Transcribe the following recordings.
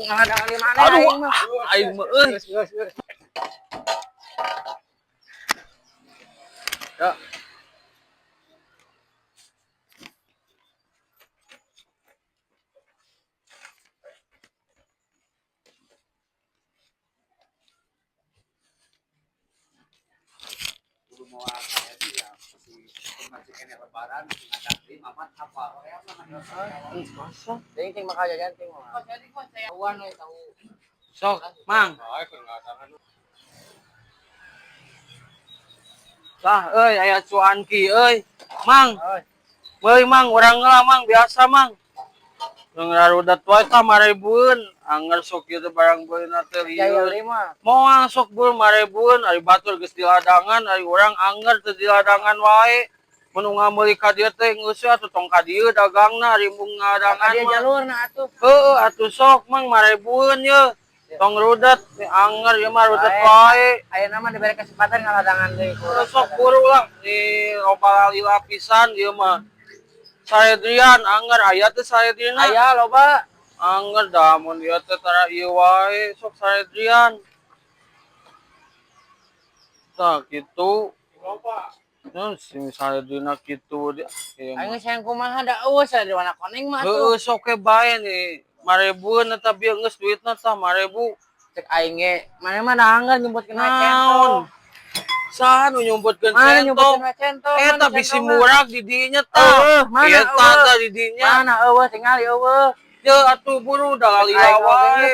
Ada kali mana Aduh, aing mah. aing mah euy. Ya. Mau saya sih ya masih kena lebaran ngadapin mamat apa Masa? Ting bakal jajan ting mah. Tahuan we tahu. Sok, Mang. Lah, euy aya cuanki euy. Mang, beuy Mang, urang heula Mang, biasa Mang. Ngarudat wae tah 5.000-eun. Anger sok kieu teh barang beuna teh Jaya lieur. lima. Moal sok beul 5.000-eun, ari batur geus diladangan, ari urang anger teu diladangan wae. Mun ngameuli ka dieu teh geus atuh tong ka dieu dagangna ari mung ngadagangan Dia mah. jalurna atuh. Heueuh atuh sok Mang 5.000-eun ye. Tong rudet anger ieu mah rudet wae. Ayeuna mah diberi kesempatan ngaladangan deui. Sok buru lah di loba lila pisan ieu mah. Saedrian anger aya teh Saedrina. Aya loba. Anger da mun ieu teh tara ieu wae sok Saedrian. Tah kitu. Nun si Saedrina kitu dia. Aing sayang kumaha da eueus di mana koneng mah Heueuh atuh. sok ke bae nih. 5.000-eun eta bieu geus duitna tah 5.000. Cek aing ge, mana mah da anggar nyebutkeun we centong. Naon? Saha nu nyumputkeun Mana centong? nyebutkeun we centong? Eta bisi murag di dinya tah. Mana Eta tah di dinya. Mana eueuh tingali eueuh. Ye atuh buru dalalila wae.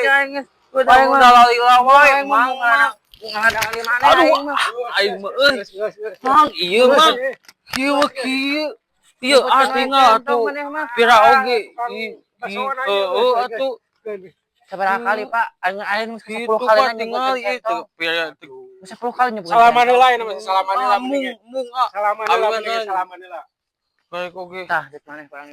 Aing mah dalalila wae mang mah. Ada kali mana aduh aing mah. aing mah euy. Mang ieu mang. Kieu mah kieu. Ieu tinggal atuh. Pira oge. Heueuh atuh. Sabaraha kali Pak? Aing 10 Kitu kali Pak nanya tinggal itu. Pira 10 kali nyebut. salaman heula ya namanya salaman heula mung salaman heula salaman heula baik oge. Tah, dek maneh barang